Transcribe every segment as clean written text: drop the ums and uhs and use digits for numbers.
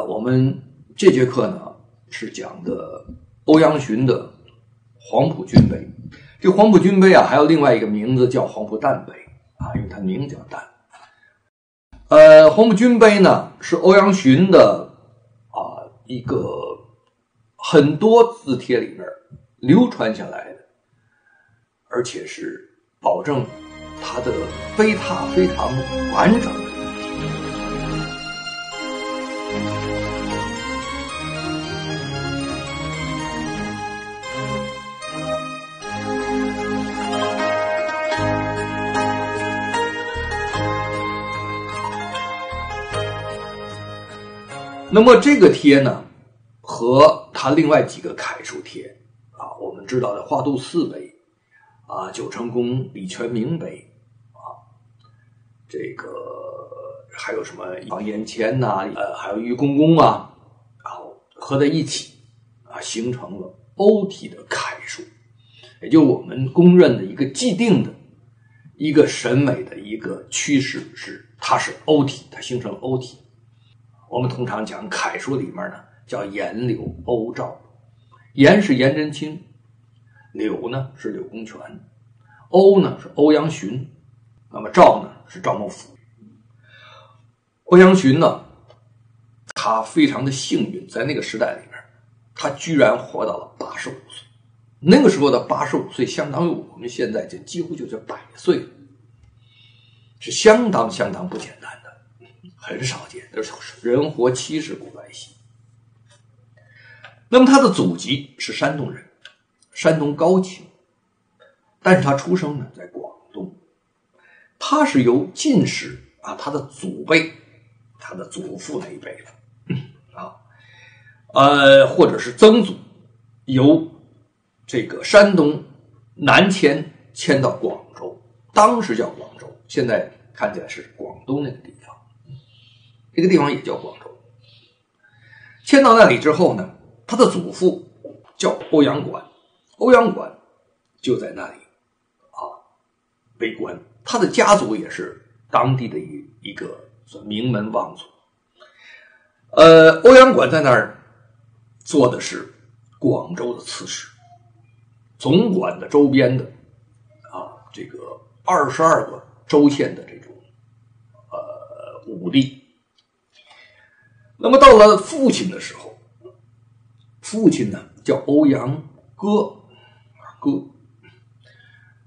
我们這節課呢是講的歐陽詢的黃埔軍碑。這黃埔軍碑啊，還有另外一個名字叫黄埔旦碑因為它名字叫旦。黃埔軍碑呢是歐陽詢的一個很多字帖裡面流傳下來的，而且是保證它的碑拓非常完整。那麼這個帖呢，和它另外幾個楷書帖我們知道的華度寺碑九成宮李全銘碑這個還有什麼王延謙還有俞公公合在一起形成了歐體的楷書，也就我們公認的一個既定的一個審美的一個趨勢是它是歐體，它形成了歐體。我們通常講楷書裡面呢叫顏柳歐趙，顏是顏真卿，柳呢是柳公權，歐呢是歐陽詢，那麼趙呢是趙孟頫。歐陽詢呢，他非常的幸運，在那個時代裡面，他居然活到了85歲。那個時候的85歲，相當於我們現在就幾乎就是100歲了，是相當不簡單的。很少見，人活70古来稀。那麼他的祖籍是山東人，山東高清，但是他出生呢在廣東。他是由進士他的祖輩，他的祖父那一輩了或者是曾祖，由這個山東南遷到廣州，當時叫廣州，現在看起來是廣東那個地方。這個地方也叫廣州。遷到那裡之後呢，他的祖父叫歐陽管，歐陽管就在那裡為官。他的家族也是當地的一個名門望族。歐陽管在那兒做的是廣州的刺史，總管的周邊的這個22個州縣的這種武力。那麼到了父親的时候，父親呢叫歐陽戈，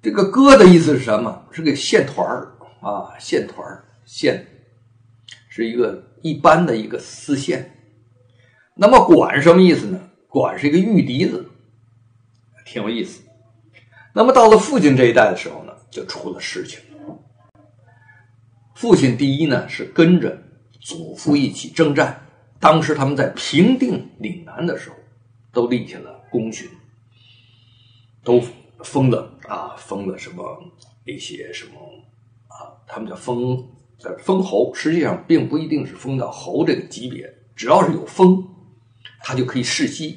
這個戈的意思是什麼？是個線團線團，線是一個一般的一個絲線。那麼管什麼意思呢？管是一個玉笛子，挺有意思。那麼到了父親這一代的時候呢，就出了事情了。父親第一呢是跟着祖父一起征戰，當時他們在平定嶺南的時候都立下了功勳，都封了什麼一些什么他们叫封侯，實際上並不一定是封到侯這個級別，只要是有封他就可以世襲。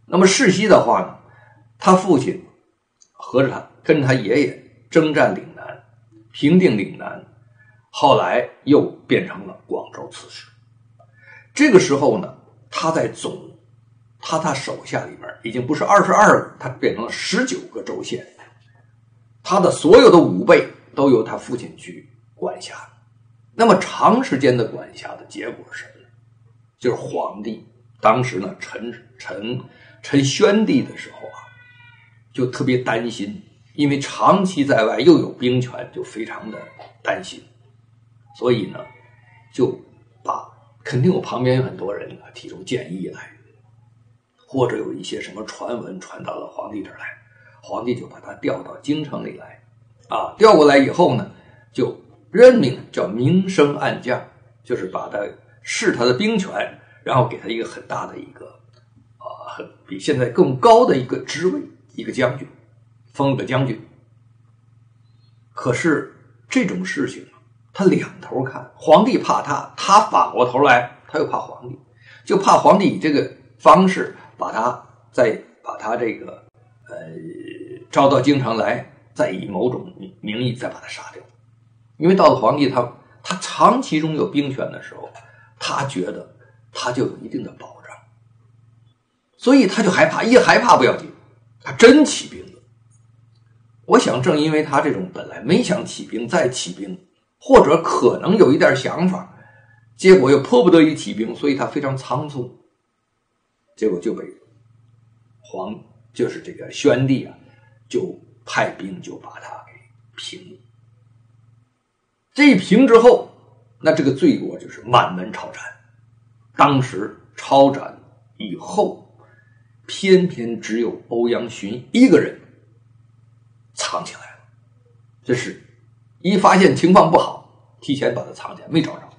那麼世襲的話呢，他父親跟着他爺爺征戰嶺南，平定嶺南，後來又變成了廣州刺史。這個時候呢，他手下裡面已經不是22個，他變成了19個州縣，他的所有的武備都由他父親去管辖。那麼長時間的管轄的結果是什麼呢？就是皇帝當時呢陳宣帝的時候就特別擔心，因為長期在外又有兵權，就非常的擔心，所以呢就肯定我旁邊有很多人提出建議來，或者有一些什麼傳聞傳到了皇帝這兒來，皇帝就把他調到京城裡來調過來以後呢，就任命叫明升暗降，就是把他试他的兵權，然後給他一個很大的一個比現在更高的一個職位，一個將軍，封了個將軍。可是這種事情他兩頭看，皇帝怕他反過頭來他又怕皇帝，就怕皇帝以這個方式把他這個招到京城來，再以某種名義再把他殺掉。因為到了皇帝他长期中有兵权的時候，他觉得他就有一定的保障，所以他就害怕，一害怕不要緊，他真起兵了。我想正因为他这种本来没想起兵再起兵，或者可能有一点想法，结果又迫不得已起兵，所以他非常仓促，结果就被就是这个宣帝啊，就派兵就把他给平了。这一平之后，那这个罪过就是满门抄斩。当时抄斩以后，偏偏只有欧阳询一個人藏起来了。這是一發現情況不好，提前把他藏起來，沒找着。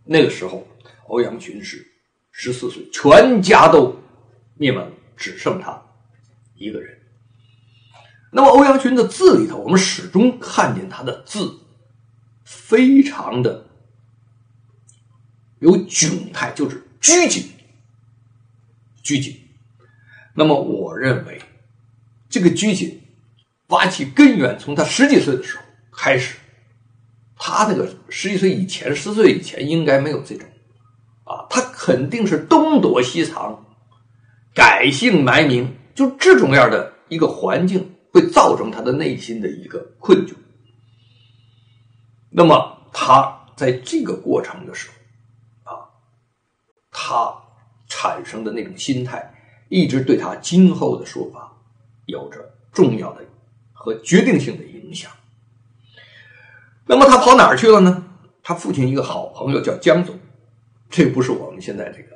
那個時候歐陽詢是14歲，全家都滅門了，只剩他一個人。那麼歐陽詢的字裡頭，我們始終看見他的字非常的有窘態，就是拘謹。那麼我認為這個拘謹挖其根源，從他10幾歲的時候開始。他那個10幾歲以前，10歲以前應該沒有這種他肯定是東躲西藏，改姓埋名，就這種樣的一個環境會造成他的內心的一個困窘。那麼他在這個過程的時候他產生的那種心態一直對他今後的說法有着重要的和決定性的影響。那麼他跑哪兒去了呢？他父親一個好朋友叫江總，這不是我們現在這個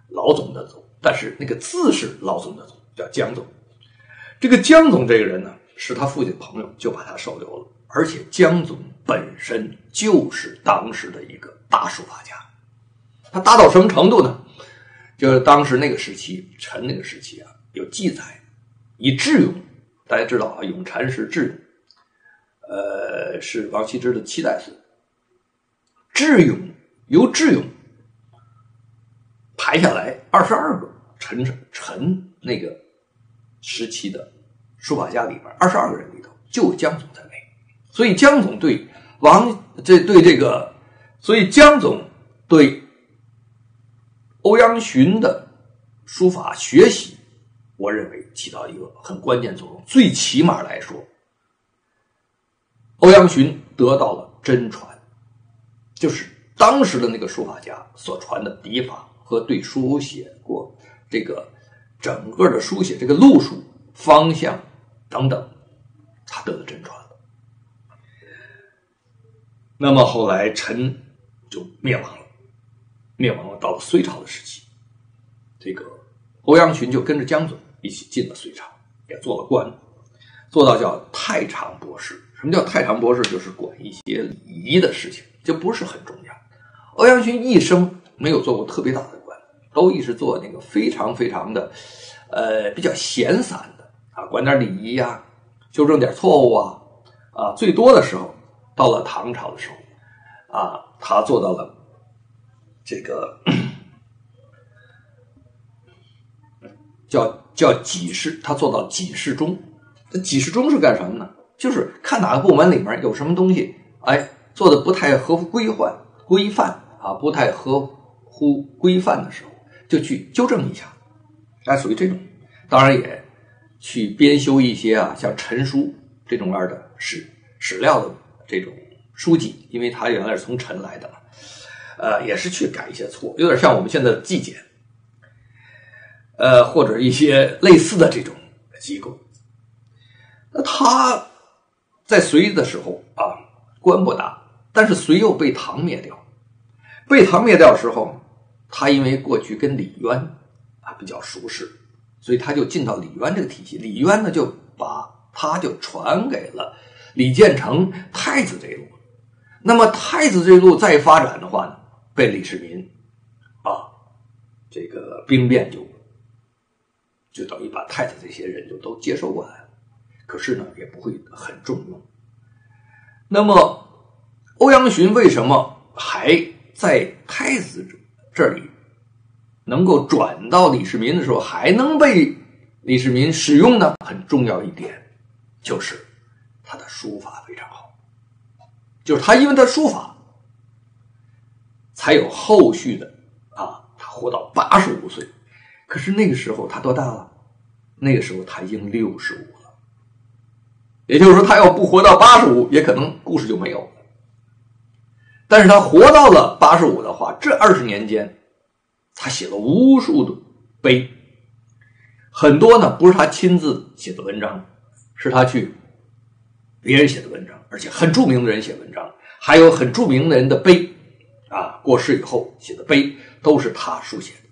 老總的總，但是那個字是老總的總，叫江總。這個江總這個人呢，是他父親的朋友，就把他收留了。而且江總本身就是當時的一個大書法家，他大到什麼程度呢？就是當時那個時期，陳那個時期有記載，以智勇，大家知道永禪是智勇，是王羲之的7代孙。智勇由智勇排下來22個陳那個時期的書法家裡邊，22個人裡頭就有江總在內。所以江總所以江總對歐陽詢的書法學習，我認為起到一個很關鍵作用。最起碼來說，歐陽詢得到了真傳，就是當時的那個書法家所傳的筆法和對書寫過這個整個的書寫這個路數、方向等等，他得了真傳了。那麼後來陳就滅亡了，到了隋朝的時期，這個歐陽詢就跟着江總一起進了隋朝，也做了官，做到叫太常博士。什麼叫太常博士？就是管一些禮儀的事情，這不是很重要。歐陽詢一生沒有做過特別大的官，都一直做那個非常非常的比較閒散的管點禮儀呀，糾正點錯誤最多的時候到了唐朝的時候他做到了這個叫給事，他做到給事中。這給事中是幹什麼呢？就是看哪個部門裡面有什麼東西做的不太合乎規範不太合乎規範的時候，就去糾正一下，屬於這種。當然也去編修一些像陳書這種樣的史料的這種書籍，因為他原來是從陳來的嘛，也是去改一些錯，有點像我們現在的紀檢，或者一些類似的這種機構。那他在隋的時候官不大，但是隋又被唐滅掉。被唐滅掉的時候，他因為過去跟李淵比較熟識，所以他就進到李淵這個體系。李淵呢就把他就傳給了李建成太子這一路。那麼太子這一路再發展的話呢，被李世民這個兵變就等於把太子這些人就都接收過來了。可是呢，也不會很重用。那麼歐陽詢為什麼還在太子這裡能夠轉到李世民的時候還能被李世民使用呢？很重要一點就是他的書法非常好，就是他因為他書法才有後續的他活到85岁。可是那個時候他多大了？那個時候他已經65了。也就是說，他要不活到85，也可能故事就沒有了。但是他活到了85的話，這20年間，他寫了無數的碑，很多呢不是他親自寫的文章，是他去別人寫的文章，而且很著名的人寫文章，還有很著名的人的碑啊，過世以後寫的碑都是他書寫的。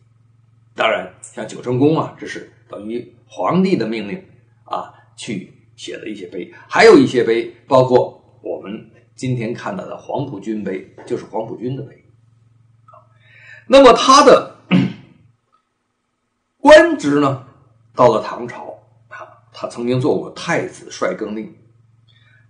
當然，像九成宮啊，這是等於皇帝的命令啊去寫的一些碑，還有一些碑，包括我們今天看到的黄埔军碑，就是黄埔军的碑。那麼他的官職呢，到了唐朝啊，他曾經做过太子帅更令，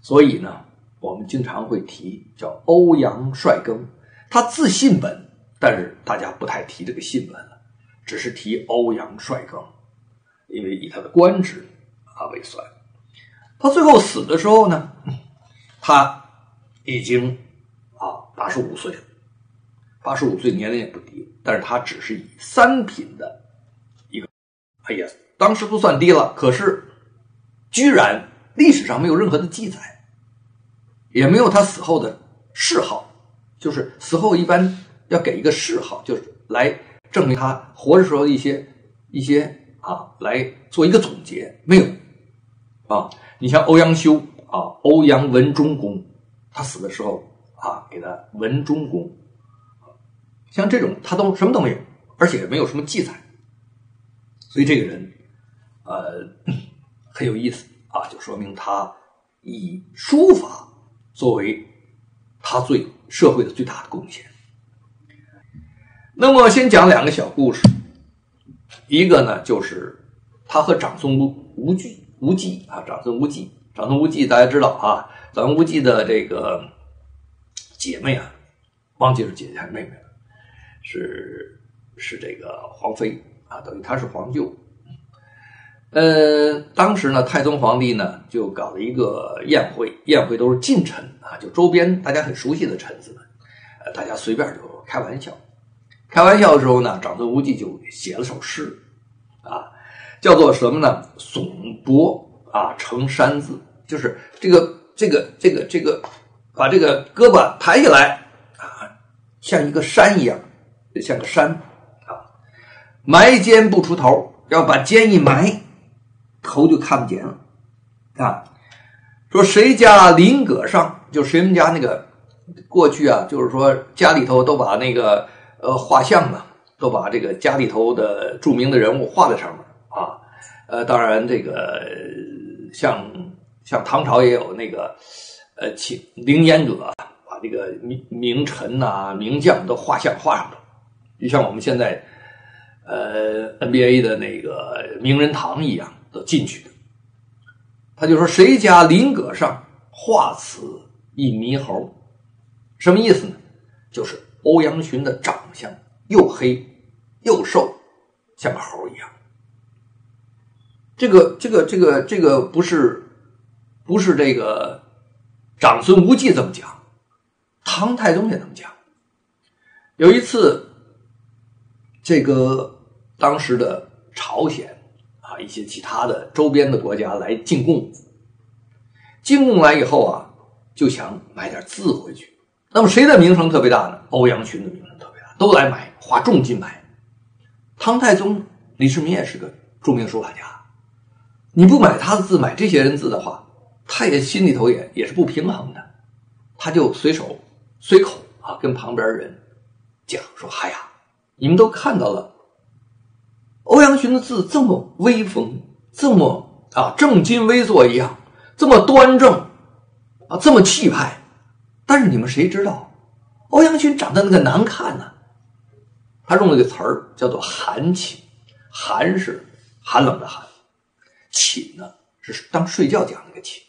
所以呢，我们经常会提叫歐陽帥更。他字信本，但是大家不太提這個信本了，只是提歐陽帥更，因為以他的官職為算。他最後死的時候呢，他已經85歲了，85歲年齡也不低，但是他只是以3品的一個，哎呀，當時不算低了，可是居然歷史上沒有任何的記載，也沒有他死後的諡號，就是死後一般要給一個諡號，就是來證明他活的時候一些來做一個總結，沒有啊。你像歐陽修啊，歐陽文忠公，他死的時候給他文忠公，像這種他都什麼都沒有，而且也沒有什麼記載，所以這個人很有意思啊，就說明他以書法作為他社會的最大的貢獻。那麼先講2個小故事，一個呢就是他和長孫無忌啊，長孫無忌大家知道啊，长孙无忌的這個姐妹啊，忘記是姐姐還是妹妹了，是這個皇妃啊，等於她是皇舅。當時呢，太宗皇帝呢就搞了一個宴會都是近臣啊，就周邊大家很熟悉的臣子們，大家隨便就開玩笑。開玩笑的時候呢，長孫無忌就寫了首詩啊，叫做什麼呢？聳脖成山字，就是這個把這個胳膊抬起來啊，像一個山一樣，像個山啊，埋肩不出頭，要把肩一埋，頭就看不見了啊。說誰家鄰閣上，就誰們家那個過去啊，就是說家裡頭都把那個畫像呢，都把這個家裡頭的著名的人物畫在上面啊。當然這個像唐朝也有那個請凌烟阁，把这個名臣啊名將都畫像畫上頭，就像我們現在NBA 的那個名人堂一樣都進去的。他就說誰家鄰閣上畫此一獼猴，什麼意思呢？就是歐陽詢的長相又黑又瘦，像個猴一樣。這個不是這個長孫無忌這麼講，唐太宗也這麼講。有一次，這個當時的朝鮮啊，一些其他的周邊的國家來進貢，進貢來以後啊，就想買點字回去。那麼誰的名聲特別大呢？歐陽詢的名聲特別大，都來買，花重金買。唐太宗李世民也是個著名書法家，你不買他的字，買這些人字的話，他也心裡頭也是不平衡的。他就隨口跟旁邊人講說：“哎呀，你們都看到了，歐陽詢的字這麼威風，這麼正襟危坐一樣，這麼端正這麼氣派。但是你們誰知道，歐陽詢長得那個難看呢？他用了一個詞兒叫做寒寢，寒是寒冷的寒，寢呢是當睡覺講那個寢。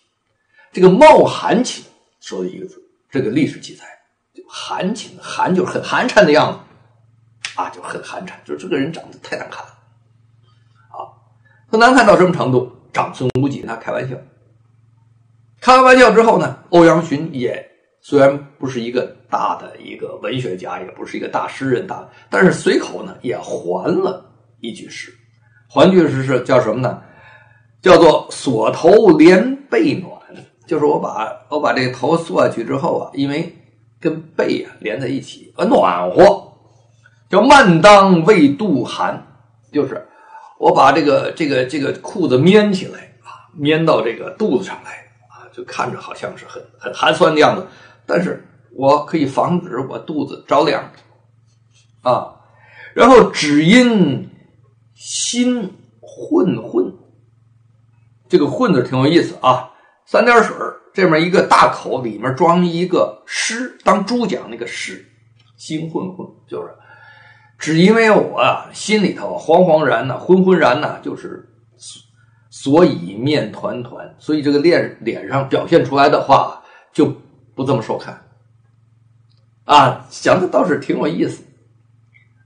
這個冒寒寢說的一個字，這個歷史記載，寒寢，寒就是很寒碜的樣子就很寒碜，就是這個人長得太難看了他難看到什麼程度？長孫無忌跟他開玩笑，開完玩笑之後呢，歐陽詢也雖然不是一個大的一個文學家，也不是一個大詩人，但是隨口呢也還了一句詩。還句詩是叫什麼呢？叫做鎖頭連背暖，就是我把這個頭缩下去之後啊，因為跟背啊连在一起，暖和，叫慢當未度寒，就是我把这个褲子棉起來啊，棉到这个肚子上來啊，就看着好像是很寒酸的樣子，但是我可以防止我肚子着涼啊。然後只因心混混，這個混字挺有意思啊，三點水這麼一個大口，裡面裝一個詩，當豬講那個詩，心混混就是只因為我啊心裡頭惶惶然吶，昏昏然吶，就是所以面團團，所以這個臉上表現出來的話就不這麼受看啊，想的倒是挺有意思。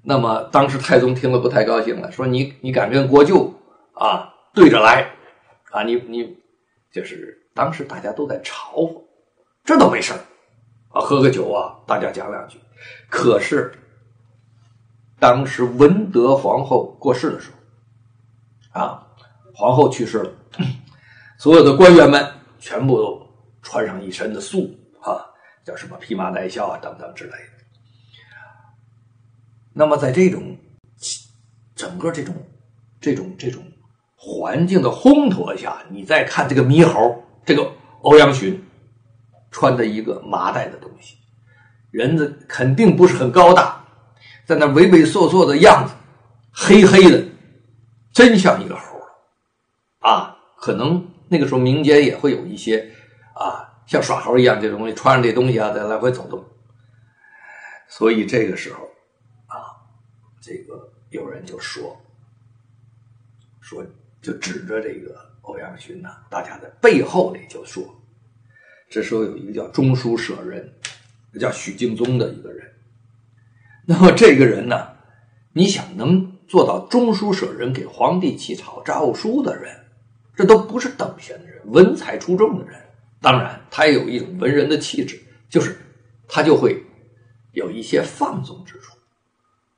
那麼當時太宗聽了不太高興了，說你敢跟國舅啊對着來啊，你就是當時大家都在嘲諷，這都沒事啊，喝個酒啊，大家講兩句。可是當時文德皇後過世的時候啊，皇后去世了，所有的官員們全部都穿上一身的素啊，叫什麼披麻戴孝啊等等之類的。那麼在這種整個這種環境的烘托下，你再看這個獼猴，這個歐陽詢穿的一個麻袋的東西，人的肯定不是很高大，在那畏畏縮縮的樣子，黑黑的，真像一個猴啊。可能那個時候民間也會有一些啊像耍猴一樣這種東西，穿上這東西啊再來回走動。所以這個時候啊，這個有人就說就指着這個歐陽詢呢，大家在背後裡就說，這時候有一個叫中書舍人，叫許敬宗的一個人。那麼這個人呢，你想能做到中書舍人，給皇帝起草詔書的人，這都不是等閒的人，文采出眾的人。當然他也有一種文人的氣質，就是他就會有一些放縱之處，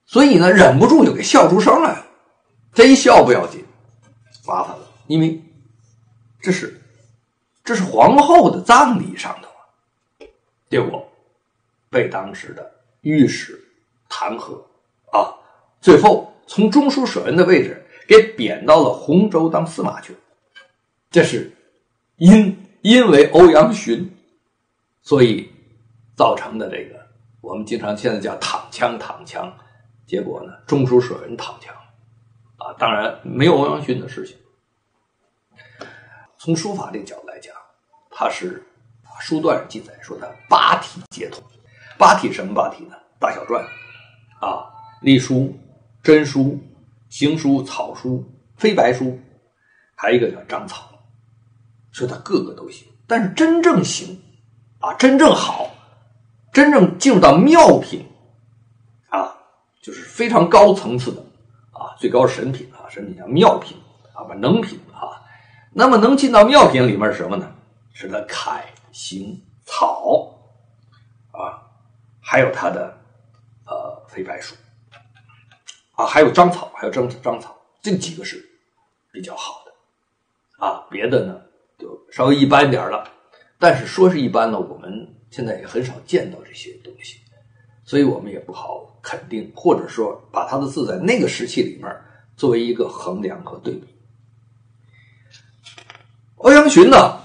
所以呢忍不住就給笑出聲來了。這一笑不要緊，麻煩了，因為這是皇後的葬禮上頭啊，結果被當時的御史彈劾啊，最後從中書舍人的位置給貶到了洪州當司馬去了。這是因為歐陽詢，所以造成的這個我們經常現在叫躺槍，結果呢中書舍人躺槍啊，當然沒有歐陽詢的事情。從書法這個角度來講，它是書段上記載說它八體皆通。八體什麼八體呢？大小篆啊，隸書、真書、行書、草書、飛白書，還有一個叫章草，說它各個都行。但是真正行啊，真正好，真正進入到妙品啊，就是非常高層次的啊，最高神品啊，神品叫妙品啊，不能品啊。那麼能進到妙品裡面是什麼呢？是它楷、行、草啊，還有它的飛白書啊，還有章草，章草，這幾個是比較好的啊。別的呢就稍微一般點了，但是說是一般呢，我們現在也很少見到這些東西，所以我們也不好肯定，或者說把它的字在那個時期裡面作為一個衡量和對比。歐陽詢呢，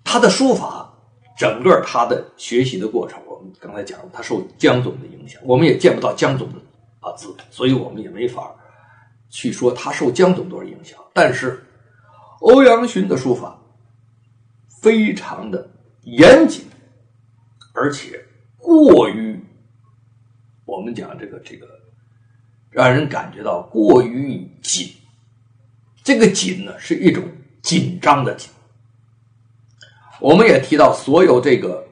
他的書法，整個他的學習的過程，我們剛才講了，他受江總的影響，我們也見不到江總的字，所以我們也沒法去說他受江總多少影響。但是歐陽詢的書法非常的嚴謹，而且過於我們講這個讓人感覺到過於緊。這個緊呢是一種緊張的緊。我們也提到所有這個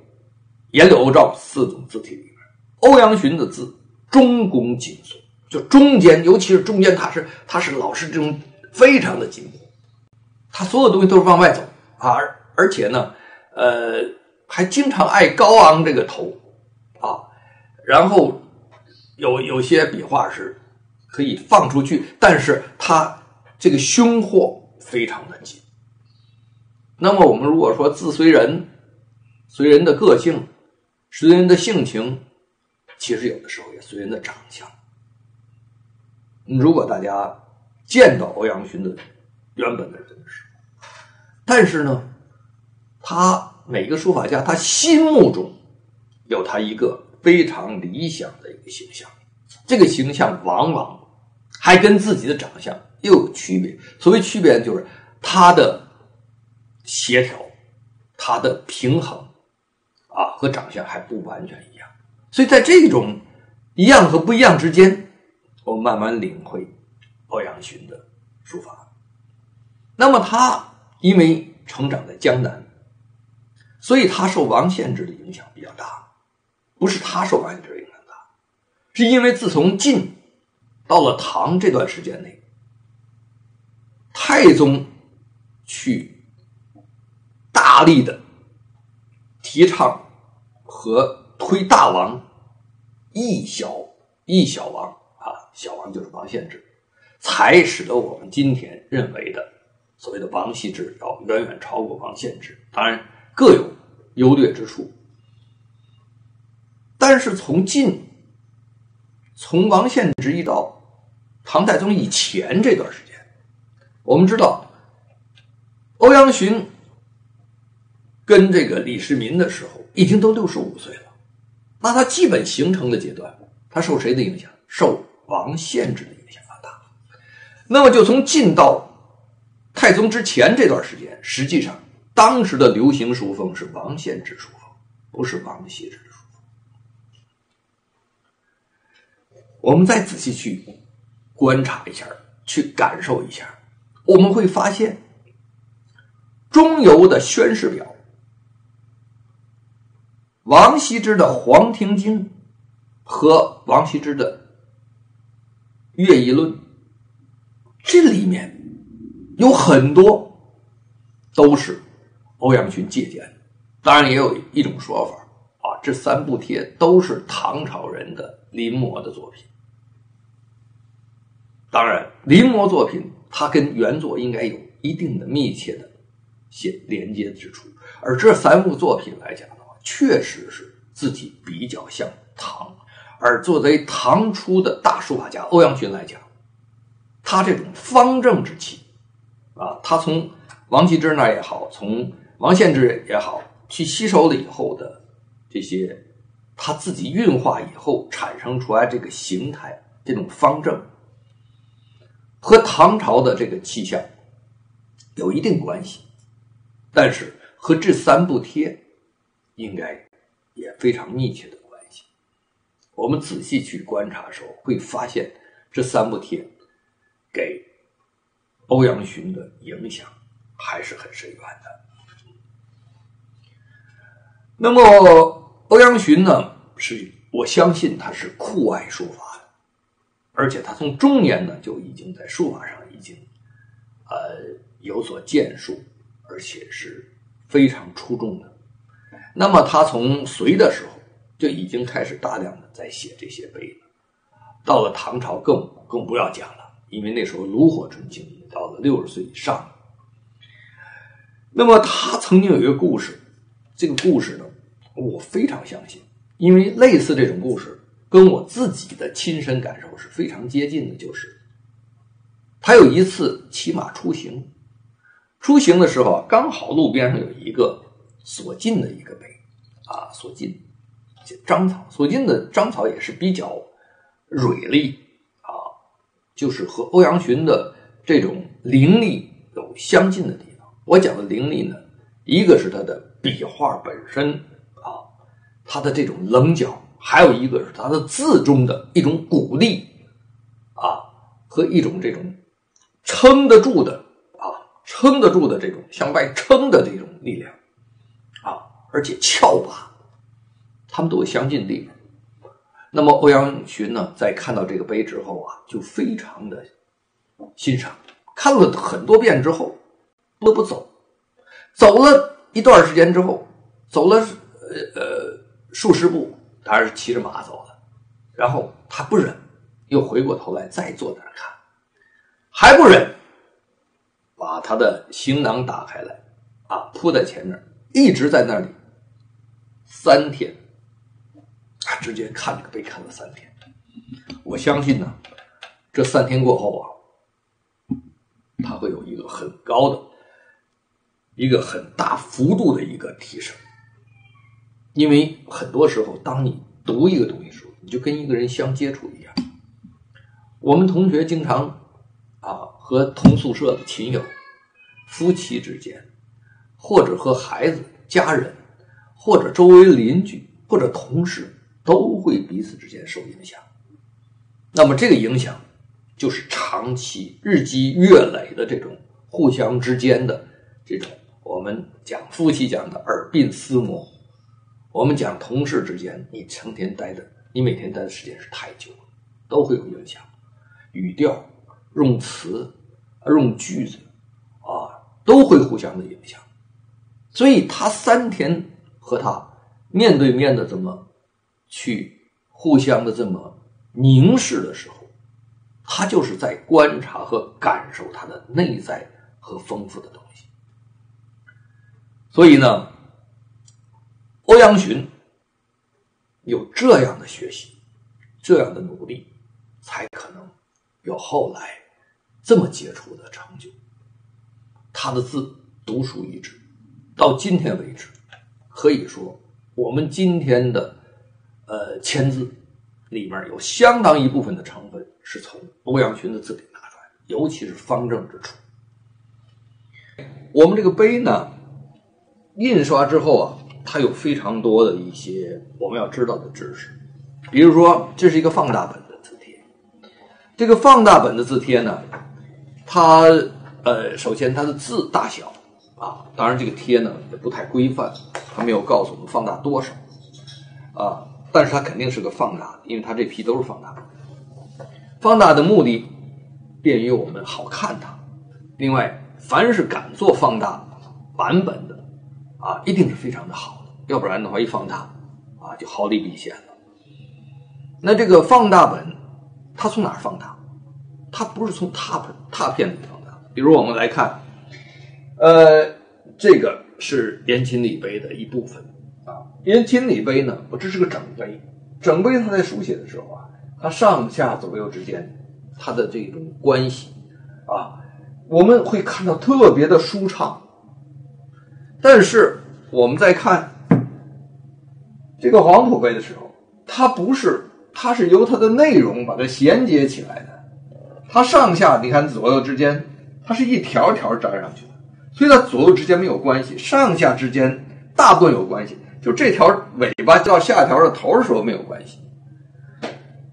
顏柳歐趙四種字體裡面，歐陽詢的字中宮緊縮，就中間，尤其是中間，他是老是這種非常的緊，他所有東西都是往外走啊，而且呢還經常愛高昂這個頭啊，然後有些筆畫是可以放出去，但是他这个胸廓非常的紧。那麼我們如果說字隨人，隨人的個性，隨人的性情，其實有的時候也隨人的長相。如果大家見到歐陽詢的原本的人的時候，但是呢，他每個書法家他心目中有他一個非常理想的一個形象，這個形象往往還跟自己的長相又有區別。所謂區別就是他的協調，他的平衡啊，和長相還不完全一樣。所以在這種一樣和不一樣之間，我們慢慢領會歐陽詢的書法。那麼他因為成長在江南，所以他受王獻之的影響比較大。不是他受王獻之的影響大，是因為自從晉到了唐這段時間內，太宗去大力的提倡和推大王抑小王啊，小王就是王獻之，才使得我們今天認為的所謂的王羲之要遠遠超過王獻之。當然各有優劣之處，但是從王獻之一到唐太宗以前這段時間，我們知道歐陽詢跟這個李世民的時候已經都65歲了，那他基本形成的階段，他受誰的影響？受王獻之的影響很大。那麼就從晉到太宗之前這段時間，實際上當時的流行書風是王獻之書風，不是王羲之的書風。我們再仔細去觀察一下，去感受一下，我們會發現中游的宣示表，王羲之的《黃庭經》和王羲之的《樂毅論》，這裡面有很多都是歐陽詢借鑑的。當然也有一種說法啊，這三部帖都是唐朝人的臨摹的作品。當然臨摹作品它跟原作應該有一定的密切的連接之處，而這三部作品來講的話，確實是字體比較像唐。而作為唐初的大書法家歐陽詢來講，他這種方正之氣啊，他從王羲之那也好，從王獻之也好，去吸收了以後的這些他自己運化以後產生出來這個形態，這種方正和唐朝的這個氣象有一定關係，但是和這三部帖應該也非常密切的關係。我們仔細去觀察的時候，會發現這三部帖給歐陽詢的影響還是很深遠的。那麼歐陽詢呢，我相信他是酷愛書法的，而且他從中年呢就已經在書法上已經有所建樹，而且是非常出众的。那麼他從隋的时候就已經開始大量的在寫這些碑了，到了唐朝更不要講了，因為那時候爐火純青，到了60歲以上。那麼他曾經有一個故事，這個故事呢我非常相信，因為類似這種故事跟我自己的親身感受是非常接近的，就是他有一次騎馬出行的時候剛好路邊上有一個所進的一個碑啊，所进章草，所进的章草也是比較銳利啊，就是和歐陽詢的這種凌厲有相近的地方。我講的凌厲呢，一個是他的筆畫本身啊，他的這種稜角，還有一個是他的字中的一種鼓勵啊，和一種這種撐得住的這種向外撐的這種力量啊，而且峭拔，他們都有相近的地方。那麼歐陽詢呢，在看到這個碑之後啊，就非常的欣賞，看了很多遍之後不得不走了一段時間之後，走了數十步，他是骑着马走的，然後他不忍，又回过头来再坐在那儿看，还不忍，把他的行囊打開來啊，鋪在前面，一直在那裡3天，他直接看這個碑看了3天。我相信呢，這3天過後啊，他會有一個很高的、一個很大幅度的一個提升。因為很多時候，当你讀一個東西的時候，你就跟一個人相接觸一樣。我們同學經常和同宿舍的親友、夫妻之間，或者和孩子、家人，或者周圍鄰居，或者同事，都會彼此之间受影響。那麼這個影響就是長期日積月累的這種互相之間的這種，我們講夫妻講的耳鬢廝磨，我們講同事之間，你每天待的時間是太久了，都会有影響。語調、用詞、用句子都會互相的影響。所以他3天和他面對面的這麼去互相的這麼凝視的時候，他就是在觀察和感受他的內在和豐富的東西。所以呢，歐陽詢有這樣的學習，這樣的努力，才可能有後來這麼傑出的成就。他的字独樹一帜，到今天為止，可以說我們今天的签字裡面有相当一部分的成分是從歐陽詢的字裡拿出来的，尤其是方正之處。我们这个碑呢，印刷之後啊，它有非常多的一些我們要知道的知識。比如說，這是一個放大本的字帖。這個放大本的字帖呢，它首先它的字大小當然這個貼呢也不太規範，它沒有告訴我們放大多少但是它肯定是個放大的，因為它這批都是放大的。放大的目的便於我們好看它。另外，凡是敢做放大版本的一定是非常的好的，要不然的話一放大就毫厘畢顯了。那這個放大本它從哪兒放大？它不是從拓片裡放大。比如我們來看這個是延秦禮碑的一部分延秦禮碑呢，這是個整碑。整碑它在書寫的時候它上下左右之間它的這種關係我們會看到特別的舒暢。但是我們在看這個黃土碑的時候，它是由它的內容把它銜接起來的。它上下你看左右之間，它是一條條粘上去的，所以它左右之間沒有關係，上下之間大部分有關係，就這條尾巴到下條的頭的時候沒有關係。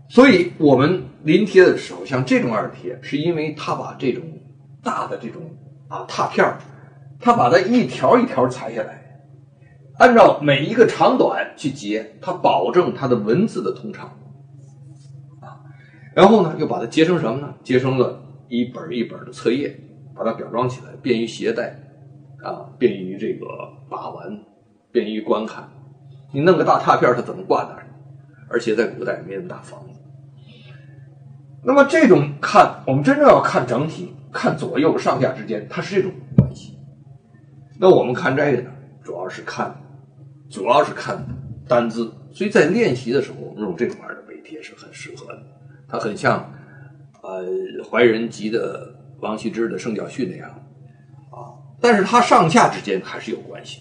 所以我們臨帖的時候，像這種二帖，是因為它把這種大的這種拓片，它把它一條一條裁下來，按照每一個長短去結，它保證它的文字的通暢然後呢，又把它結成什麼呢？結成了一本一本的冊頁，把它裱裝起來，便於攜帶便於這個把玩，便於觀看。你弄個大拓片，它怎麼掛那兒？而且在古代沒那麼大房子。那麼這種看，我們真正要看整體，看左右上下之間，它是這種關係。那我們看這個呢，主要是看單字，所以在練習的時候，我們用這種樣的碑帖是很適合的。它很像懷仁集的王羲之的聖教序那樣但是它上下之間還是有關係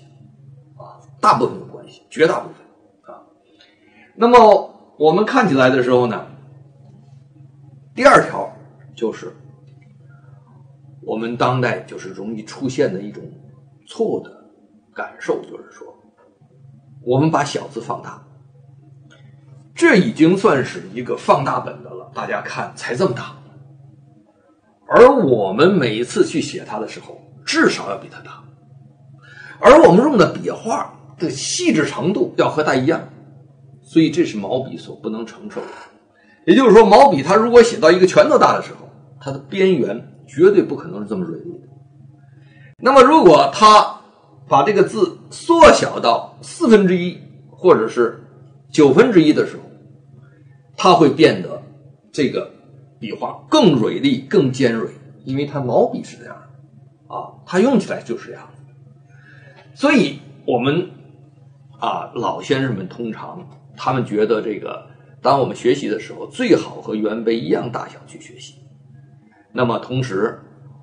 大部分有關係，絕大部分那麼我們看起來的時候呢，第二條就是我們當代就是容易出現的一種錯誤的感受，就是說我們把小字放大，這已經算是一個放大本的了，大家看才這麼大，而我們每一次去寫它的時候至少要比它大，而我們用的筆畫的細緻程度要和它一樣，所以這是毛筆所不能承受的。也就是說，毛筆它如果寫到一個拳頭大的時候，它的邊緣絕對不可能是這麼銳利的。那麼如果它把這個字縮小到1/4或者是1/9的時候，它會變得這個筆畫更銳利、更尖銳，因為它毛筆是這樣的啊，它用起来就是這樣的。所以我們老先生們通常他们覺得這個，當我們學習的時候，最好和原碑一樣大小去學習。那麼同時，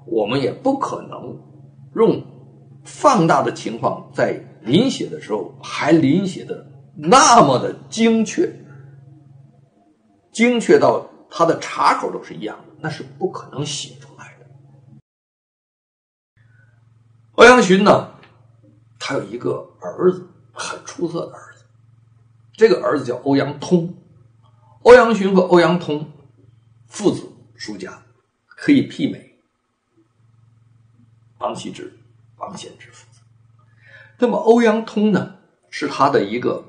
我們也不可能用放大的情況在臨寫的時候還臨寫的那麼的精確，精確到它的插口都是一樣的，那是不可能寫出来的。歐陽詢呢，他有一個兒子，很出色的兒子，這個兒子叫歐陽通。歐陽詢和歐陽通父子書家，可以媲美王羲之、王献之父子。那麼歐陽通呢，是他的一個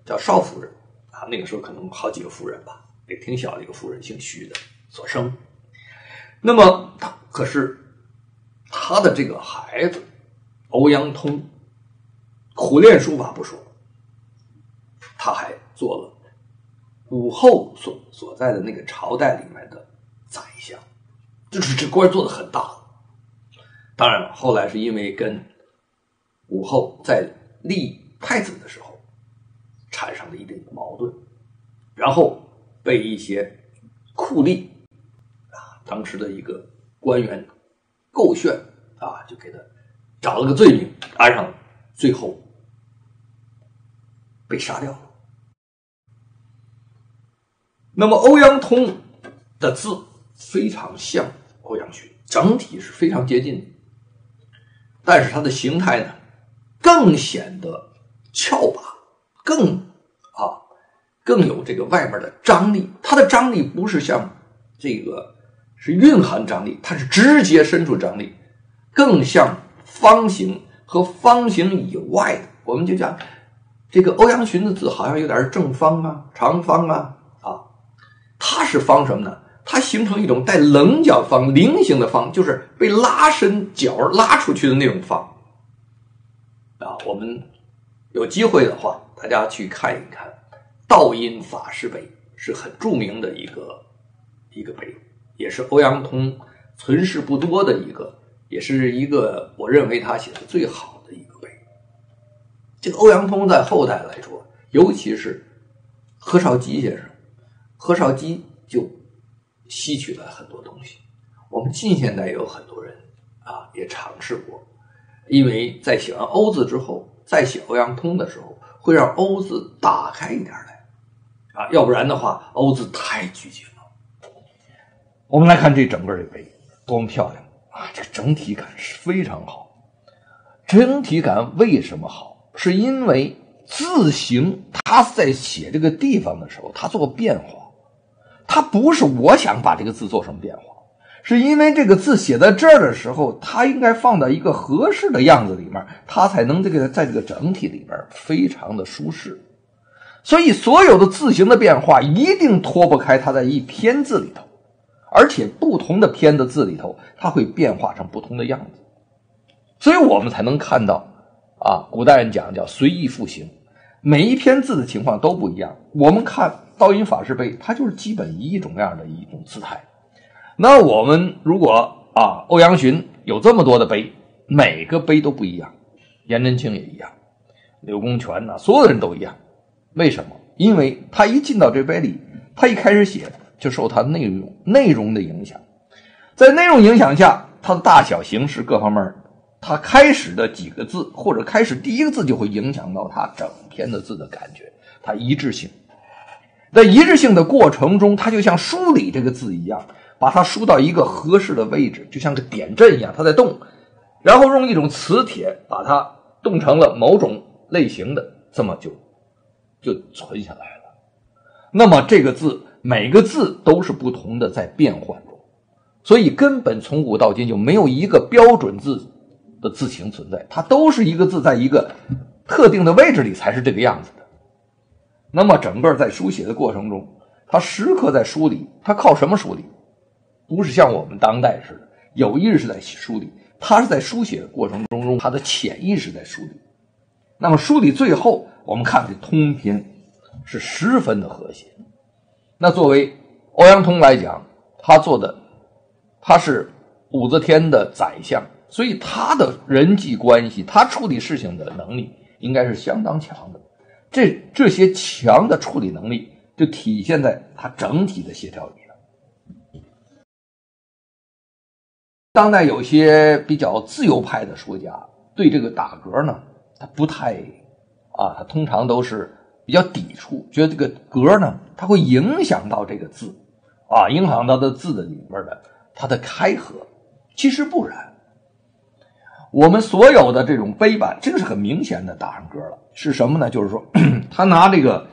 叫少夫人啊，那個時候可能好幾個夫人吧，也挺小的一個夫人，姓徐的所生。那麼可是他的这個孩子歐陽通苦練書法不說，他還做了武後所在的那個朝代裡面的宰相，就是這官做得很大。当然了，後来是因為跟武後在立太子的時候產生了一定的矛盾，然後被一些酷吏當時的一個官員構陷就給他找了個罪名安上了，最後被殺掉了。那麼歐陽通的字非常像歐陽詢，整體是非常接近的，但是它的形態呢更顯得翹拔，更有這個外面的張力。它的張力不是像這個是蘊含張力，它是直接伸出張力，更像方形和方形以外的。我們就講這個歐陽詢的字好像有點正方長方它是方什麼呢？它形成一種帶棱角方、菱形的方，就是被拉伸角拉出去的那种方我們有機會的話，大家去看一看道音法師碑，是很著名的一個碑，也是歐陽通存世不多的一個，也是一個我認為他寫的最好的一個碑。這個歐陽通在後代來說，尤其是何紹基先生，何紹基就吸取了很多東西。我們近現代也有很多人也嘗試過，因為在寫完歐字之後，再寫歐陽通的時候，會讓歐字打開一點來要不然的話，歐字太拘謹了。我們來看這整個這碑多麼漂亮這整體感是非常好。整體感為什麼好？是因為字形它在寫這個地方的時候，它做變化。它不是我想把這個字做什麼變化，是因為這個字寫在這兒的時候，它應該放到一個合適的樣子裡面，它才能在這個整體裡邊非常的舒適。所以所有的字形的變化一定脫不開它在一篇字裡頭，而且不同的篇的字裡頭，它會變化成不同的樣子。所以我們才能看到古代人講叫隨意復形，每一篇字的情況都不一樣。我們看道音法師碑，它就是基本一種樣的一種姿態。那我們如果歐陽詢有這麼多的碑，每個碑都不一樣，颜真卿也一樣，柳公權所有的人都一樣。為什麼？因為他一進到這碑裡，他一開始寫就受他內容的影響，在內容影響下，它的大小形式各方面，它開始的幾個字或者開始第一個字就會影響到它整篇的字的感覺，它一致性。在一致性的過程中，它就像梳理这個字一樣，把它梳到一個合適的位置，就像個點陣一樣，它在動，然後用一種磁鐵把它動成了某種類型的，這麼就存下來了。那麼這個字每個字都是不同的，在變換中，所以根本從古到今就沒有一個標準字的字形存在，它都是一個字在一個特定的位置裡才是這個樣子的。那麼整個在書寫的過程中，他時刻在梳理，他靠什麼梳理？不是像我們當代似的有意識在梳理，他是在書寫的過程中，他的潛意識在梳理。那麼梳理最後，我們看这通篇是十分的和谐。那作为歐陽通來講，他是武則天的宰相，所以他的人際關係，他處理事情的能力應該是相當強的。這些強的處理能力就體現在他整體的協調力上。當代有些比較自由派的書家對這個打格呢，他不太他通常都是比較抵觸，覺得這個格呢，它會影響到這個字影響到的字的裡面的它的開合。其實不然，我們所有的這種碑版，這個是很明顯的打上格了。是什麼呢？就是說他拿這個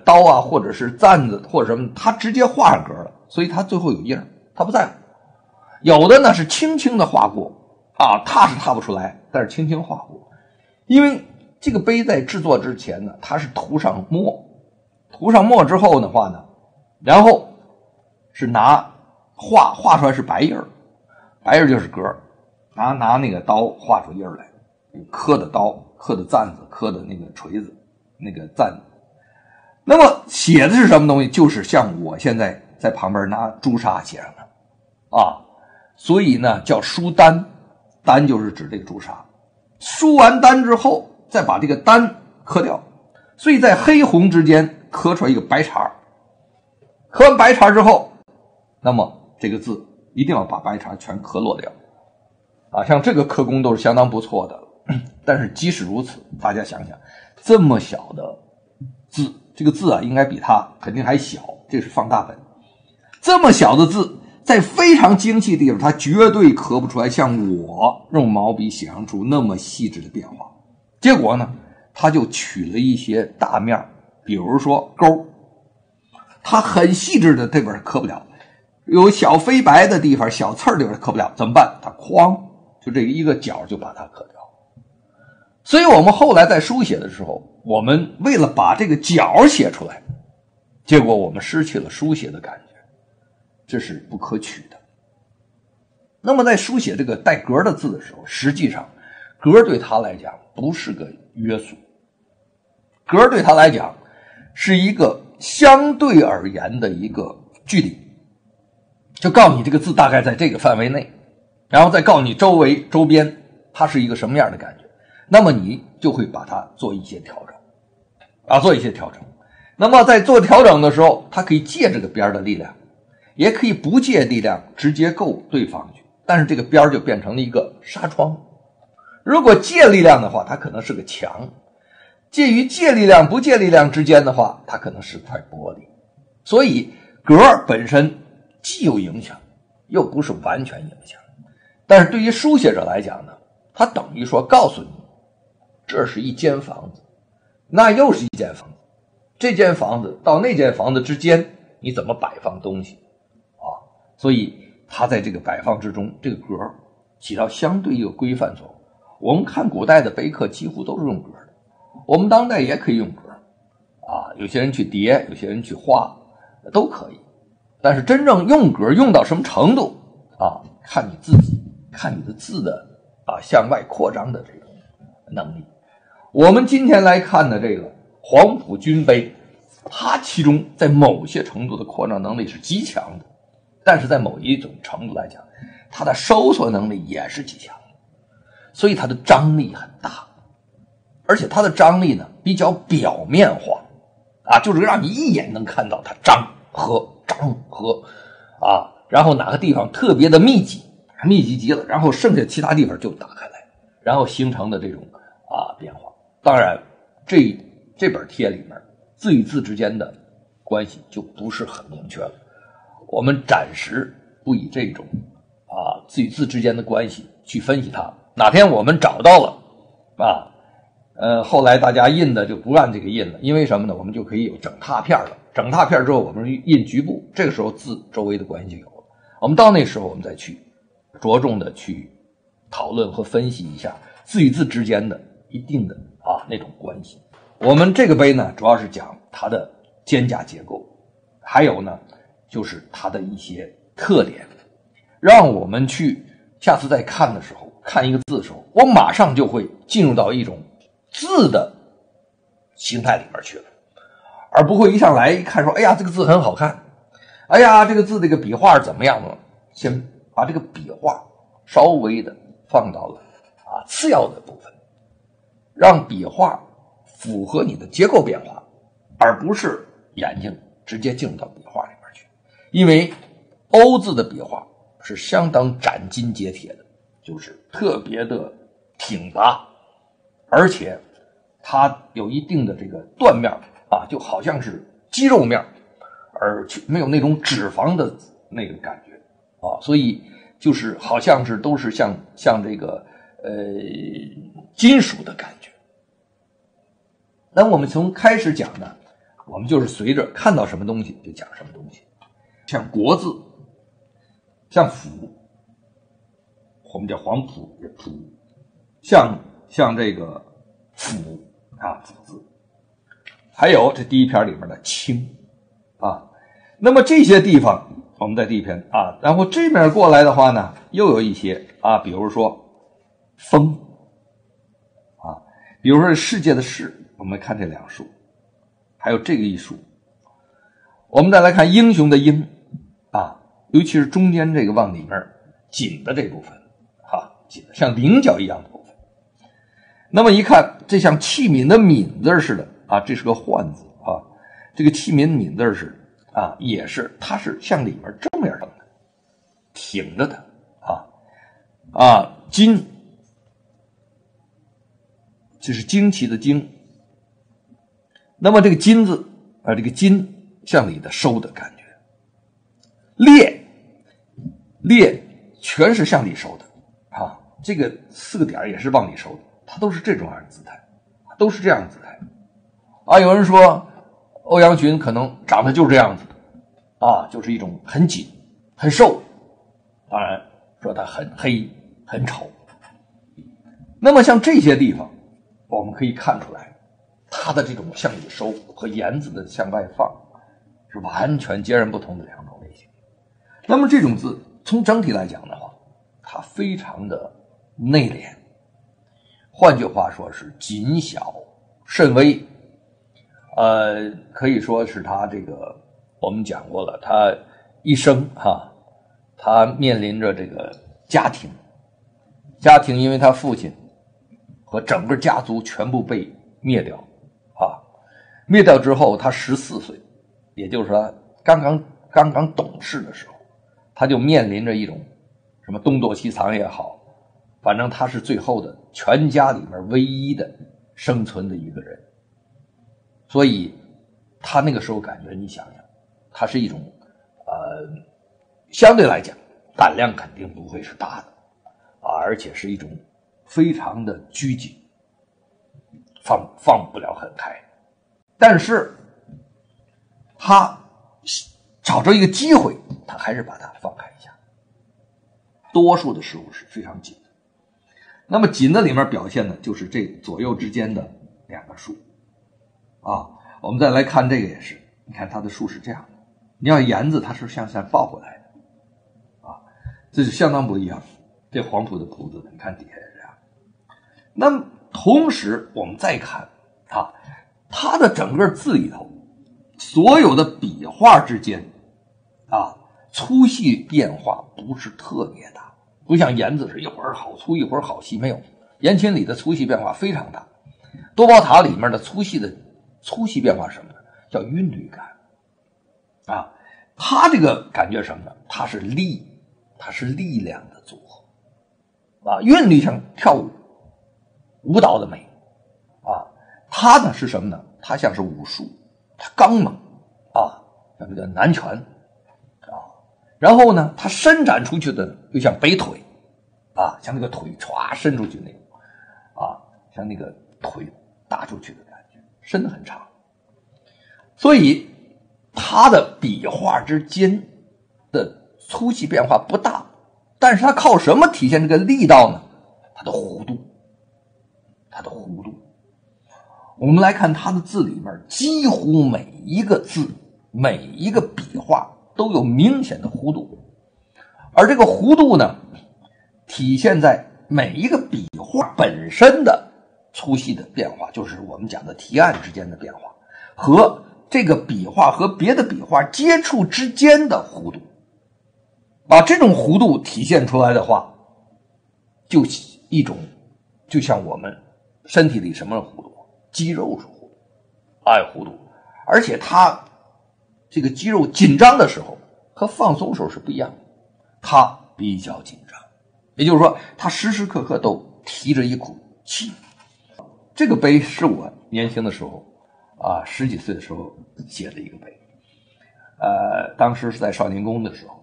刀啊，或者是簪子或者什么，他直接畫上格了，所以他最後有印，他不在乎。有的呢是輕輕的畫過踏是踏不出來，但是輕輕畫過。因為這個碑在制作之前呢，它是塗上墨之後的話呢，然後是拿畫出來是白印兒，白印就是格，拿那個刀畫出印儿来，刻的刀，刻的簪子，刻的那個錘子，那個簪子。那麼寫的是什麼東西？就是像我現在在旁邊拿朱砂寫上的所以呢叫書丹，丹就是指这個朱砂。梳完丹之後，再把這個丹刻掉，所以在黑紅之間刻出來一個白茬。刻完白茬之後，那麼這個字一定要把白茬全刻落掉像這個刻工都是相當不錯的。但是即使如此，大家想想，這麼小的字，這個字應該比它肯定還小，這是放大本。這麼小的字，在非常精細的地方，它絕對刻不出來像我用毛筆寫上出那麼細緻的變化。結果呢，他就取了一些大面，比如說勾，他很細緻的这邊刻不了，有小飛白的地方，小刺儿的地方刻不了，怎麼辦？他哐，就這一個角就把它刻掉。所以我們後來在書寫的時候，我們為了把這個角寫出來，結果我們失去了書寫的感覺，這是不可取的。那麼在書寫這個帶格的字的時候，實際上格對他來講不是個約束，格對他來講是一個相對而言的一個距離，就告訴你這個字大概在這個範圍內，然後再告訴你周邊它是一個什麼樣的感覺，那麼你就會把它做一些調整做一些調整。那麼在做調整的時候，它可以借這個邊的力量，也可以不借力量直接夠對方去，但是這個邊就變成了一個紗窗。如果借力量的話，它可能是個牆，介於借力量不借力量之間的话，它可能是塊玻璃。所以格本身既有影響，又不是完全影響。但是对於書寫者來講呢，它等於說告訴你，這是一間房子，那又是一間房子，這間房子到那間房子之間，你怎麼擺放東西所以它在這個擺放之中，這個格起到相對一個規範作用。我們看古代的碑刻幾乎都是用格的，我們當代也可以用格有些人去疊，有些人去畫，都可以。但是真正用格用到什麼程度看你自己，看你的字的向外擴張的這個能力。我們今天來看的這個黃埔軍碑，它其中在某些程度的擴張能力是極強的，但是在某一種程度來講，它的收縮能力也是極強的，所以它的張力很大，而且它的張力呢比較表面化就是讓你一眼能看到它张合然後哪個地方特別的密集極了，然後剩下其他地方就打開来，然後形成的這種變化。當然這本帖裡面字與字之間的關係就不是很明確了，我們暫時不以這種字與字之間的關係去分析它。哪天我們找到了後來大家印的就不按這個印了，因為什麼呢？我們就可以有整拓片了，整拓片之後我们印局部，这個時候字周圍的關係就有了。我們到那時候我們再去着重的去討論和分析一下字與字之間的一定的那種關係。我們這個碑呢主要是講它的肩胛結構，還有呢就是它的一些特點，讓我們去下次再看的时候，看一个字的时候，我马上就会进入到一种字的形態裡面去了，而不会一上來一看說，哎呀，這個字很好看，哎呀，這個字這個筆畫怎麼樣呢？先把這個筆畫稍微的放到了次要的部分，讓筆畫符合你的結構變化，而不是眼睛直接進入到筆畫裡面去。因為歐字的筆畫是相當斬釘截鐵的，就是特別的挺拔，而且它有一定的這個斷面就好像是肌肉面，而沒有那種脂肪的那個感覺所以就是好像是都是像這個金屬的感覺。那我們從開始講呢，我們就是隨着看到什麼東西就講什麼東西。像國字，像府，我們叫黃埔府，像這個府府字，還有這第一篇裡面的清那麼這些地方我們在第一篇然後這邊過來的話呢，又有一些比如說風比如說世界的世，我們看這兩豎，還有這個一豎。我們再來看英雄的英尤其是中間這個往裡面緊的這部分緊的像菱角一樣的部分。那麼一看，這像器皿的皿字似的這是個換字這個器皿皿字似的也是，它是向裡面正面上的，挺着的金就是旌旗的旌。那麼這個金字這個金向裡的收的感覺。列全是向裡收的這個4個點也是往裡收的，它都是這種樣的姿態，都是這樣的姿態有人說歐陽詢可能長得就是這樣子的就是一種很緊很瘦，當然說他很黑很醜。那麼像這些地方我們可以看出來，它的這種向裡收和言字的向外放是完全截然不同的兩種類型。那麼這種字從整體來講的話，它非常的內斂，換句話說是謹小慎微。可以說是他這個我們講過了，他一生他面臨着這個家庭因為他父親和整個家族全部被滅掉滅掉之後他14歲，也就是說他剛剛懂事的時候，他就面臨着一種什麼東躲西藏也好，反正他是最後的全家裡面唯一的生存的一個人。所以他那個時候感覺，你想想，他是一種相對來講膽量肯定不會是大的而且是一種非常的拘謹，放不了很開。但是他找着一個機會，他還是把它放開一下。多數的事物是非常緊的，那麼緊的裡面表現的就是這左右之間的兩個豎我們再來看這個也是，你看它的豎是這樣的，你要言字它是向下抱過來的這是相當不一樣。這黃埔的埔字你看底下是這樣。那麼同時我們再看它的整個字裡頭所有的筆畫之間粗細變化不是特別大，不像言字是一會兒好粗一會兒好細，沒有。言情裡的粗細變化非常大，多寶塔裡面的粗細變化是什麼呢？叫韻律感它這個感覺什麼呢？它是力量的組合韻律像跳舞蹈的美它呢是什麼呢？它像是武術，它剛猛像這個南拳然後呢它伸展出去的又像北腿像那個腿歘伸出去那種像那個腿打出去的感覺，伸得很長。所以它的筆畫之間的粗細變化不大，但是它靠什麼體現這個力道呢？它的弧度。我們來看它的字裡面，幾乎每一個字每一個筆畫都有明顯的弧度，而這個弧度呢體現在每一個筆畫本身的粗細的變化，就是我們講的提按之間的变化，和这个筆畫和別的筆畫接觸之間的弧度。把這種弧度體現出來的話，就像我們身體裡什麼弧度？肌肉是弧度，弧度。而且它這個肌肉緊張的時候和放鬆時候是不一樣的，它比較緊張，也就是說它時時刻刻都提着一股氣。這個碑是我年輕的時候10幾歲的時候寫的一個碑，當時是在少年宮的時候，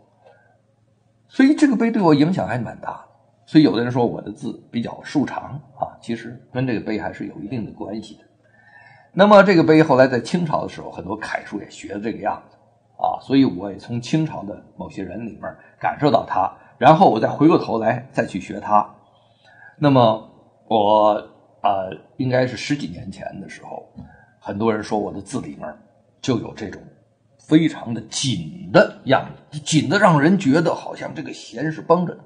所以這個碑對我影響還蠻大的。所以有的人說我的字比較瘦長其實跟這個碑還是有一定的關係的。那麼這個碑後來在清朝的時候，很多楷書也學了這個樣子所以我也從清朝的某些人裡面感受到它，然後我再回過頭來再去學它。那麼我應該是10幾年前的時候，很多人說我的字裡面就有這種非常的緊的樣子，緊的讓人覺得好像這個弦是繃着的。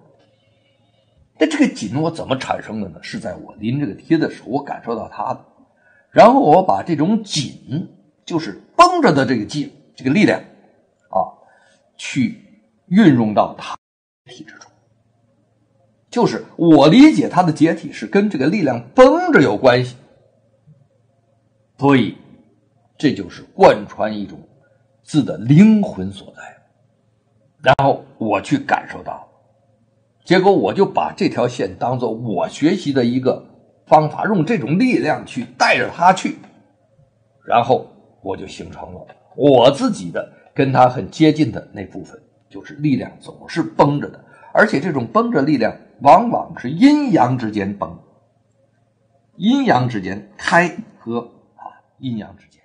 但這個緊我怎麼產生的呢？是在我臨這個帖的時候，我感受到它的，然後我把這種緊，就是繃着的這個勁，這個力量去運用到它體之中。就是我理解它的解體是跟這個力量繃着有關係，所以這就是貫穿一種字的靈魂所在。然後我去感受到，結果我就把這條線當作我學習的一個方法，用這種力量去帶着它去，然後我就形成了我自己的跟它很接近的那部分，就是力量總是繃着的，而且這種繃着力量往往是陰陽之間繃，陰陽之間開合陰陽之間。